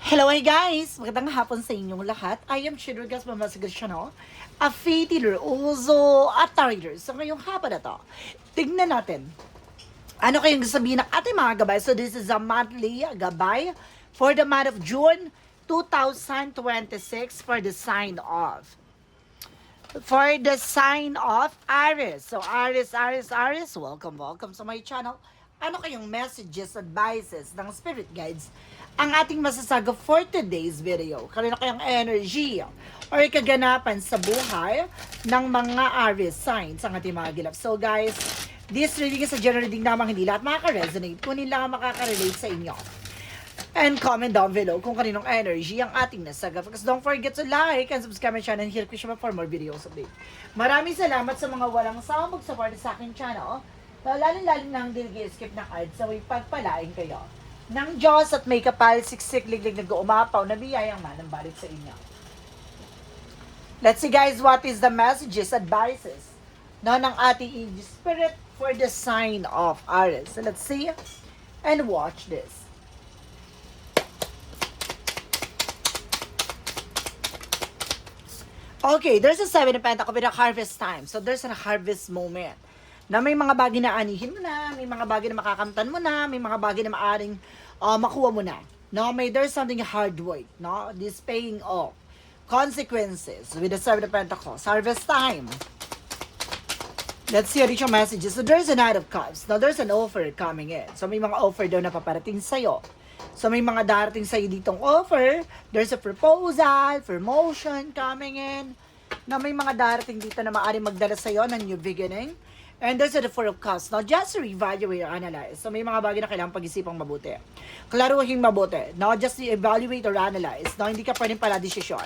Hello, hey guys! Magandang hapon sa inyong lahat. I am Chidrigas Mamasagriciano, a faith healer, also a tarot. So ngayong hapon na to, tignan natin ano kayong sabihin ng ating mga gabay. So this is a monthly gabay for the month of June 2026 for the sign of Aries. So Aries, welcome sa my channel. Ano kayong messages, advices ng spirit guides ang ating masasaga for today's video? Kanino kayang energy or kaganapan sa buhay ng mga Aries signs ang ating mga gilap? So guys, this reading is a general reading namang hindi lahat makaka-resonate, kunin lang ang makaka-relate sa inyo. And comment down below kung kaninong energy ang ating nasaga. Because don't forget to like and subscribe my channel and hit the bell for more videos update. Maraming salamat sa mga walang sawang mag-support sa aking channel. Lalong-lalong nang skip ng ads sa way pagpalain kayo ng Diyos at may kapal, siksik, liglig, nag-uumapaw na biyayang manambalik sa inyo. Let's see guys, what is the messages, advices ng ating spirit for the sign of Aries. So let's see and watch this. Okay, there's a 7 of Pentacles with a harvest time. So there's a harvest moment na may mga bagay na anihin mo na, may mga bagay na makakamtan mo na, may mga bagay na maaring makuha mo na. No, there's something hard work, no? This paying off. Consequences with the 7 of Pentacles. Harvest time. Let's see additional messages. So there's a Knight of Cups. Now there's an offer coming in. So may mga offer daw na paparating sa'yo. So may mga darating sa'yo ditong offer. There's a proposal, promotion coming in. Na may mga darating dito na maaaring magdala sa'yo ng new beginning. And there's a Four of Cups. Now, just to evaluate or analyze. So, may mga bagay na kailangang pag-isipang mabuti. Klaruhin mabuti. Now, just to evaluate or analyze. Now, hindi ka pwedeng pala desisyon.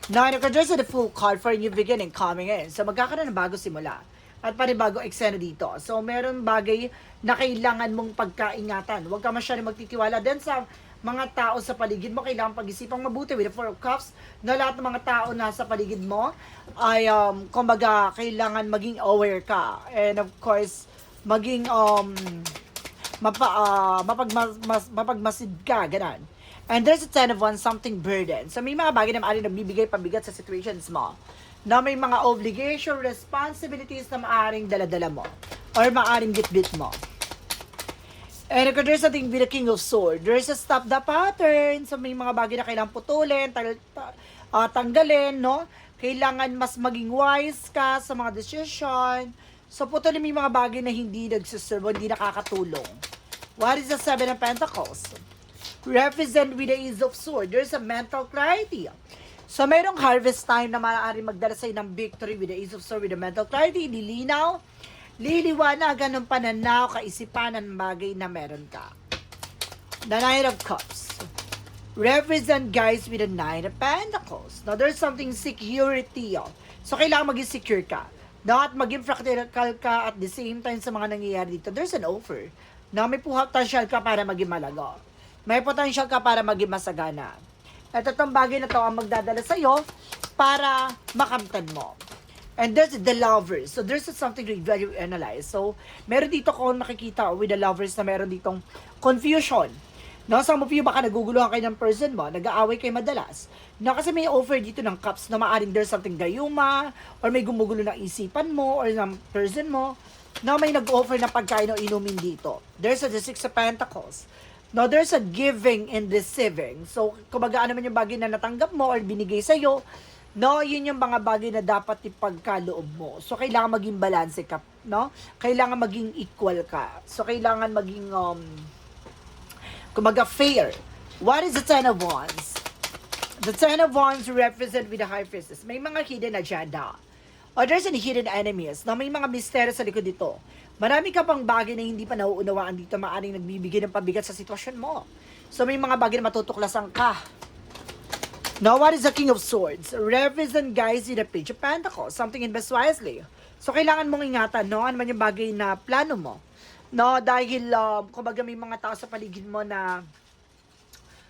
Now, there's a full card for a new beginning coming in. So, magkakaroon ng bago simula. At panibagong eksena dito. So, meron bagay na kailangan mong pagkaingatan. Huwag ka masyadong magtitiwala din sa mga tao sa paligid mo. Kailangan pag-isipang mabuti with the Four of Cups na lahat ng mga tao na sa paligid mo ay, kumbaga, kailangan maging aware ka. And of course, maging, mapagmasid ka, ganun. And there's a 10 of Wands, something burden. So, may mga bagay na maaaring nagbibigay pabigat sa situations mo. Na may mga obligation, responsibilities na maaaring daladala mo. Or maaaring bitbit mo. And if there's something with the King of Swords, there's a stop the pattern. So, may mga bagay na kailangan putulin, tanggalin, no? Kailangan mas maging wise ka sa mga decision. So, putulin may mga bagay na hindi nagsiserve, hindi nakakatulong. What is the 7 of Pentacles? Represent with the Ace of Swords. There's a mental clarity. So, mayroong harvest time na maaaring magdala sa'yo ng victory with the Ace of Swords, with the mental clarity, lilinaw, liliwanagan ng pananaw, kaisipan ng bagay na meron ka. The Knight of Cups. Represent guys with the Knight of Pentacles. Now, there's something security. So, kailangan maging secure ka. At maging practical ka at the same time sa mga nangyayari dito. There's an offer. May potential ka para maging malago. May potential ka para maging masagana. At itong bagay na to ang magdadala sa'yo para makamtan mo. And there's the Lovers. So, there's something to value analyze. So, meron dito kung nakikita with the Lovers na meron ditong confusion. No, some of you baka naguguluhan kayo ng person mo, nag-aaway kayo madalas. No, kasi may offer dito ng cups na maaring there's something gayuma, or may gumugulo ng isipan mo, or ng person mo. No, may nag-offer na pagkain o inumin dito. There's the 6 of Pentacles. No, there's a giving and receiving. So, kumbaga ano man yung bagay na natanggap mo or binigay sa'yo, no, yun yung mga bagay na dapat ipagkaloob mo. So, kailangan maging balance ka, no? Kailangan maging equal ka. So, kailangan maging, kumbaga, fair. What is the 10 of Wands? The 10 of Wands represent with the High Priestess. May mga hidden agenda. Or there's an hidden enemies. No, may mga misteryo sa likod dito. Marami ka pang bagay na hindi pa nauunawaan dito, maaaring nagbibigay ng pabigat sa sitwasyon mo. So, may mga bagay na matutuklasan ka. Now, what is the King of Swords? Represent guys in the Page of Pentacles. Something invest wisely. So, kailangan mong ingatan, no? Ano man yung bagay na plano mo. No, dahil, kumbaga may mga tao sa paligid mo na,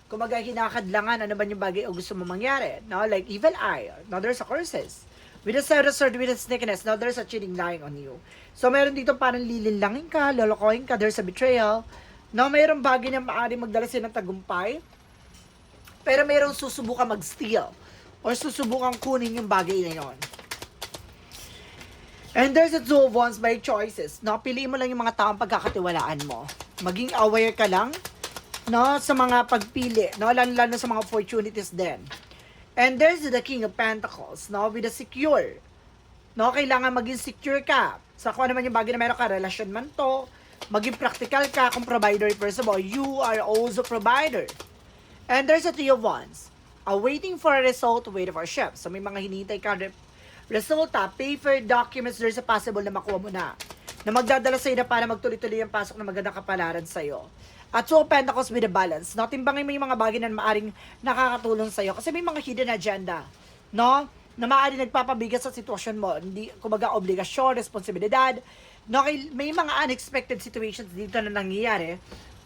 kumbaga hinakadlangan, ano man yung bagay o gusto mo mangyari. No, like evil eye. No, there's a curses. With a Seven of Swords, with a sneakiness, now there's a cheating lying on you. So, meron dito parang lilinlangin ka, lolokohin ka, there's a betrayal. No, mayroong bagay na maaari magdala sa'yo ng tagumpay. Pero mayroong susubukan mag-steal or susubukan kunin yung bagay na yon. And there's a two of wands by choices. No, piliin mo lang yung mga taong pagkakatiwalaan mo. Maging aware ka lang, no, sa mga pagpili, no, lalo sa mga opportunities din. And there's the King of Pentacles, no, with a secure. No, kailangan maging secure ka. Sa kung ano man yung bagay na meron ka, relasyon man to, maging practical ka kung provider. First of all, you are also provider. And there's a Three of Wands. Waiting for a result, wait for a ship. So may mga hinihintay ka resulta, paper, documents, there's a possible na makuha mo na magdadala sa'yo na para magtuloy-tuloy ang pasok na magandang kapalaran sa'yo. At Two of Pentacles with a balance. No, timbangin mo yung mga bagay na maaring nakakatulong sa'yo. Kasi may mga hidden agenda, no, na maaring nagpapabigat sa sitwasyon mo. Hindi, kumbaga, obligasyon, responsibilidad. No, may mga unexpected situations dito na nangyayari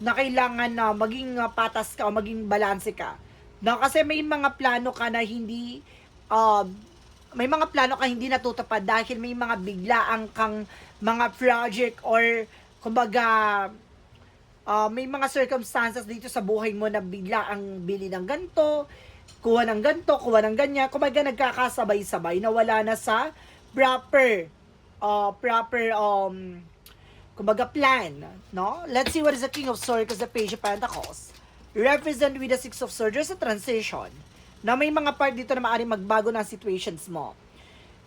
na kailangan na maging patas ka o maging balanse ka. No, kasi may mga plano ka na hindi may mga plano ka hindi natutupad dahil may mga biglaang kang mga project or kumbaga may mga circumstances dito sa buhay mo na bigla ang bili ng ganto, kuha ng ganto, kuha ng ganyan, kumbaga nagkakasabay-sabay na wala na sa proper kumbaga plan, no? Let's see what is the King of Swords because the Page of Pentacles represent with the Six of Swords. There's a transition na may mga part dito na maaaring magbago ng situations mo.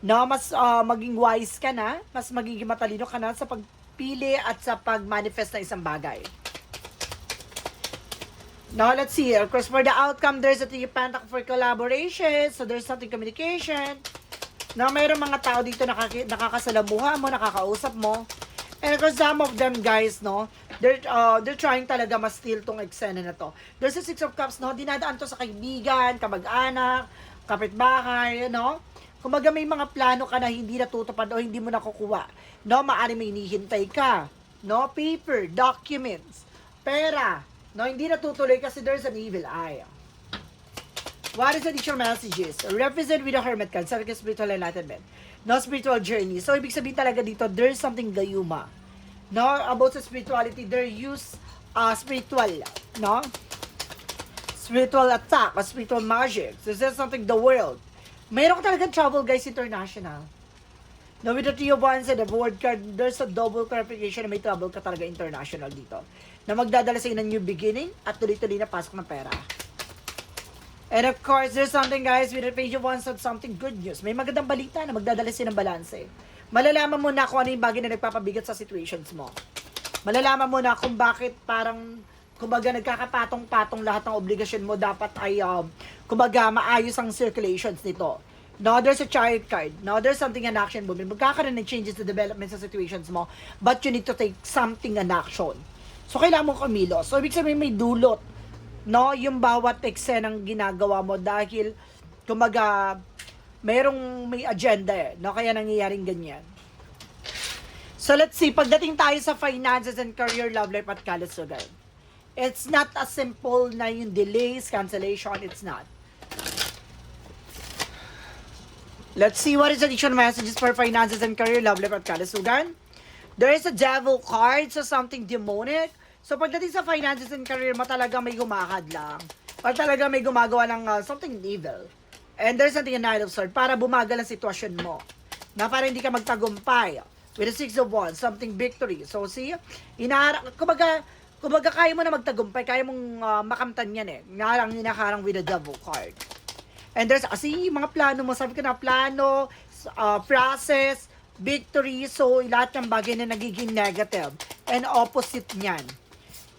No, mas maging wise ka na, mas magiging matalino ka na sa pagpili at sa pag-manifest ng isang bagay. Now, let's see. Of course, for the outcome, there's a Three of Pentacles for collaboration. So, there's something communication. Now, mayroong mga tao dito nakakasalamuha mo, nakakausap mo. And of course, some of them, guys, no, they're trying talaga ma-steal tong eksena na to. There's a Six of Cups, no, dinadaan to sa kaibigan, kamag-anak, kapitbahay, no. Kumbaga may mga plano ka na hindi natutupad o hindi mo nakukuha. No, maaari may hinihintay ka. No, paper, documents, pera. No, hindi natutuloy kasi there's an evil eye. What is additional messages? Represent with the Hermit card, sabi ka spiritual enlightenment. No, spiritual journey. So, ibig sabihin talaga dito, there's something gayuma. No, about sa spirituality, there use spiritual, no? Spiritual attack, or spiritual magic. So, there's something the world. Mayroon ka talagang travel, guys, international. No, with the Three of Wands and the World card, there's a double clarification na may travel ka talaga international dito. Na magdadala sa ng new beginning at tuloy-tuloy na pasok ng pera. And of course, there's something, guys, with the Page of Wands and something good news. May magandang balita na magdadala sila ng balanse. Malalaman mo na kung ano yung bagay na nagpapabigat sa situations mo. Malalaman mo na kung bakit parang, kumbaga, nagkakapatong-patong lahat ng obligasyon mo dapat ay, kumbaga, maayos ang circulations nito. Now, there's a Chariot card. Now, there's something an action movement. Magkakaroon ng changes to development sa situations mo, but you need to take something an action. So, kailangan mo kumilos. So, ibig sabihin may dulot. No, yung bawat eksenang ginagawa mo dahil kumbaga may agenda no, kaya nangyayaring ganyan. So let's see, pagdating tayo sa finances and career, love life at kalusugan. It's not as simple na yung delays, cancellation, it's not. Let's see what is additional messages for finances and career, love life at kalusugan. There is a devil card, so something demonic. So, pagdating sa finances and career mo, talaga may gumahad lang. Or talaga may gumagawa ng something evil. And there's something a Knight of Swords para bumagal ang sitwasyon mo. Na para hindi ka magtagumpay. With the Six of Wands, something victory. So, see, kumbaga kaya mo na magtagumpay, kaya mong makamtan yan eh. Nga lang hinaharang with the Devil card. And there's, kasi mga plano mo, sabi ko na, plano, process, victory, so lahat ng bagay na nagiging negative. And opposite niyan.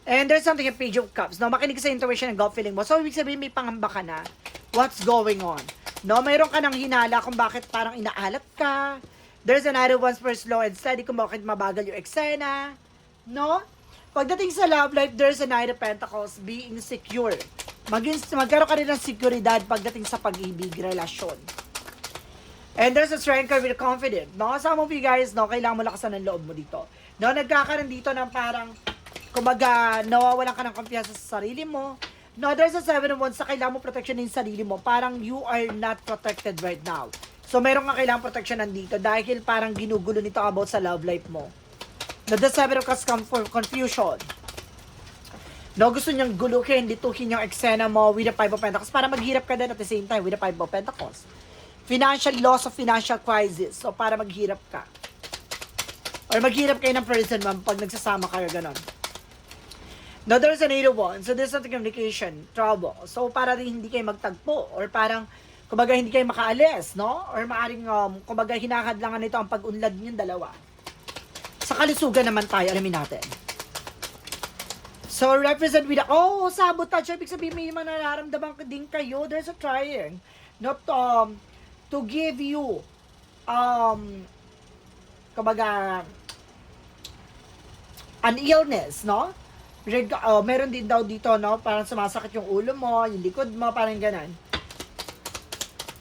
And there's something a Page of Cups. No, makinig sa intuition and gut feeling mo. So, ibig sabihin may pangamba ka na. What's going on? No, mayroon ka ng hinala kung bakit parang inaalat ka. There's another one's for slow and steady kung bakit mabagal yung eksena. No? Pagdating sa love life, there's a Knight of Pentacles being secure. Magkaroon ka rin ng seguridad pagdating sa pag-ibig, relasyon. And there's a strength with confidence. No, some of you guys, no, kailangan mo lakasan ng loob mo dito. No, nagkakaroon dito ng parang kumbaga, nawawalan ka ng kumpiyansa sa sarili mo. No, there's a Seven of Wands sa kailangan mo protection ng sarili mo. Parang you are not protected right now. So, meron ka kailangan protection nandito dahil parang ginugulo nito about sa love life mo. The Seven of Cups come for confusion. No, gusto niyang guluhin, lituhin yung eksena mo with the Five of Pentacles para maghirap ka din at the same time with the Five of Pentacles. Financial loss of financial crisis. So, para maghirap ka. Or maghirap kayo ng person mo pag nagsasama kayo, ganon. No, there's an 8 of Wands. So, there's a communication, trouble. So, para rin hindi kayo magtagpo. Or parang, kumbaga, hindi kayo makaalis, no? Or maaring, kumbaga, hinahadlangan nito ang pag-unlad niyong dalawa. Sa kalusugan naman tayo, alamin natin. So, represent with, sabotage. Ibig sabihin, may mga nararamdaman din kayo. There's a trying. Not, to give you, kumbaga, an illness, no? Meron din daw dito, no? Parang sumasakit yung ulo mo, yung likod mo, parang ganan.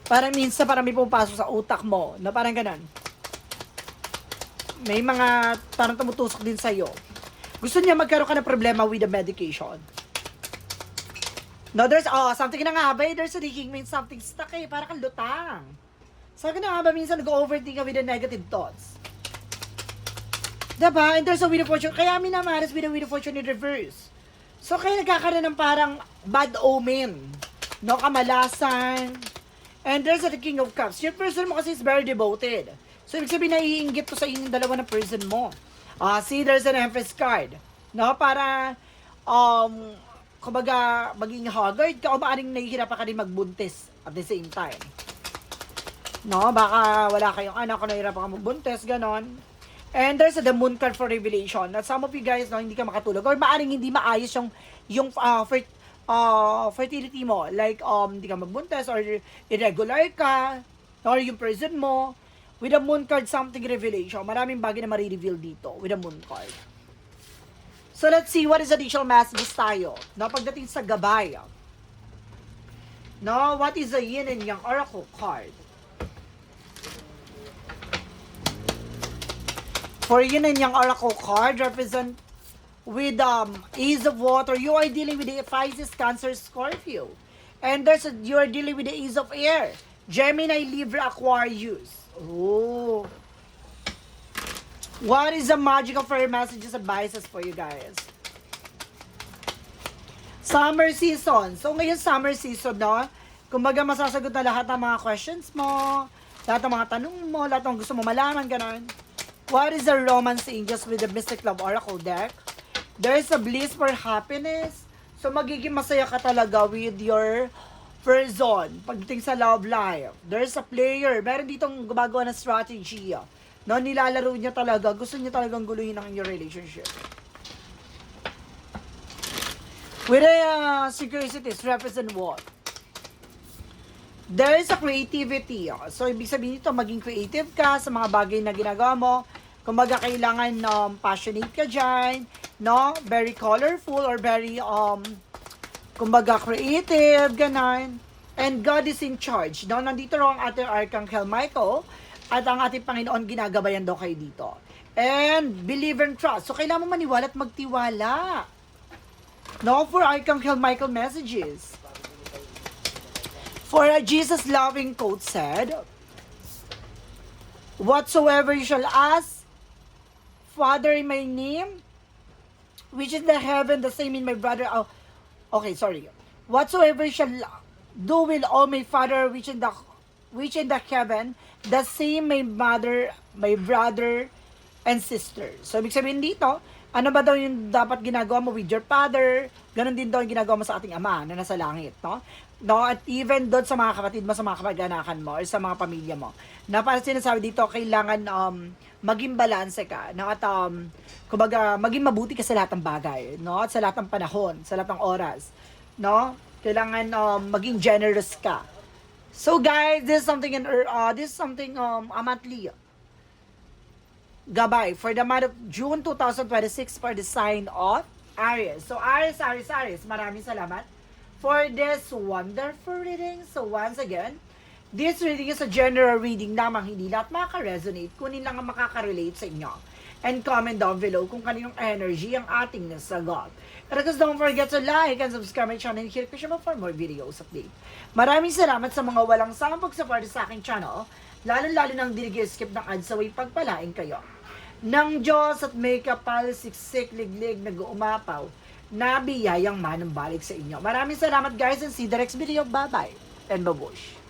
Parang minsan, parang may pumapasok sa utak mo, no? Parang ganan. May mga, parang tumutusok din sa'yo. Gusto niya magkaroon ka ng problema with the medication. No, there's, something na nga ba, there's a leaking, means something stuck parang kang lutang. Sabi na nga ba, minsan nag-overthink ka with the negative thoughts. Diba? And there's a Wheel of Fortune. Kaya minamaras with the Wheel of Fortune in reverse. So, kaya nagkakaroon ng parang bad omen. No? Kamalasan. And there's a King of Cups. Yung person mo kasi is very devoted. So, ibig sabihin, naiinggit to sa inyong dalawa na person mo. See, there's an Empress card. No? Para, kumbaga, maging haggard ka o maaring nahihirapan ka rin magbuntis at the same time. No? Baka wala kayong anak o nahihirapan ka magbuntis, ganon. And there's the Moon card for revelation. At some of you guys, no, hindi ka makatulog. Or maaring hindi maayos yung fertility mo. Like, hindi ka magbuntis or irregular ka. Or yung person mo. With the Moon card, something revelation. Maraming bagay na marireveal dito with the Moon card. So, let's see what is additional messages tayo. No, pagdating sa gabay. No, what is the Yin and Yang Oracle card? For Yin and Yang Oracle card, represent with Ace of Water. You are dealing with the Pisces, Cancer, Scorpio. And you are dealing with the Ace of Air. Gemini, Libra, Aquarius. Oh. What is the magical fairy messages advices for you guys? Summer season. So ngayon summer season, no? Kumbaga masasagot na lahat ng mga questions mo, lahat ng mga tanong mo, lahat ng gusto mo malaman, ganon. What is the romance angels with the Mystic Love Oracle deck? There is a bliss for happiness. So, magiging masaya ka talaga with your person pagdating sa love life. There is a player. Meron ditong gumagawa ng strategy. No, nilalaro niya talaga. Gusto niya talagang guluhin ang your relationship. With a synchronicities, represent what? There is a creativity. So, ibig sabihin nito, maging creative ka sa mga bagay na ginagawa mo. Kumbaga, kailangan passionate ka dyan, no? Very colorful or very, kumbaga, creative, ganon. And God is in charge. No? Nandito raw ang ating Archangel Michael at ang ating Panginoon ginagabayan daw kayo dito. And believe and trust. So, kailangan mo maniwala at magtiwala. No? For Archangel Michael messages. For a Jesus loving quote said, whatsoever you shall ask, Father in my name, which is the heaven, the same in my brother. Oh, okay, sorry. Whatsoever you shall do will all my Father which in the heaven, the same my mother, my brother, and sister. So, ibig sabihin dito, ano ba daw yung dapat ginagawa mo with your father? Ganon din daw yung ginagawa mo sa ating ama na nasa langit, no? No, at even doon sa mga kapatid mo, sa mga kamag-anakan mo, or sa mga pamilya mo. Na para sinasabi dito, kailangan maging balanse ka, no? At kumbaga, maging mabuti ka sa lahat ng bagay, no? At sa lahat ng panahon, sa lahat ng oras, no? Kailangan maging generous ka. So guys, this is something a monthly gabay for the month of June 2026 for the sign of Aries. So Aries, maraming salamat for this wonderful reading. So once again, this reading is a general reading lamang, hindi lahat makaka-resonate, kunin lang ang makaka-relate sa inyo. And comment down below kung kaninong energy ang ating nasagot. And of course, don't forget to like and subscribe my channel and hit the bell for more videos update. Maraming salamat sa mga walang sawang pag-support sa aking channel, lalo-lalo nang skip ng ads away pagpalain kayo. Nang Diyos at may kapal, siksik, liglig, nag-uumapaw, na biyayang manumbalik sa inyo. Maraming salamat guys and see the next video. Bye-bye and babush!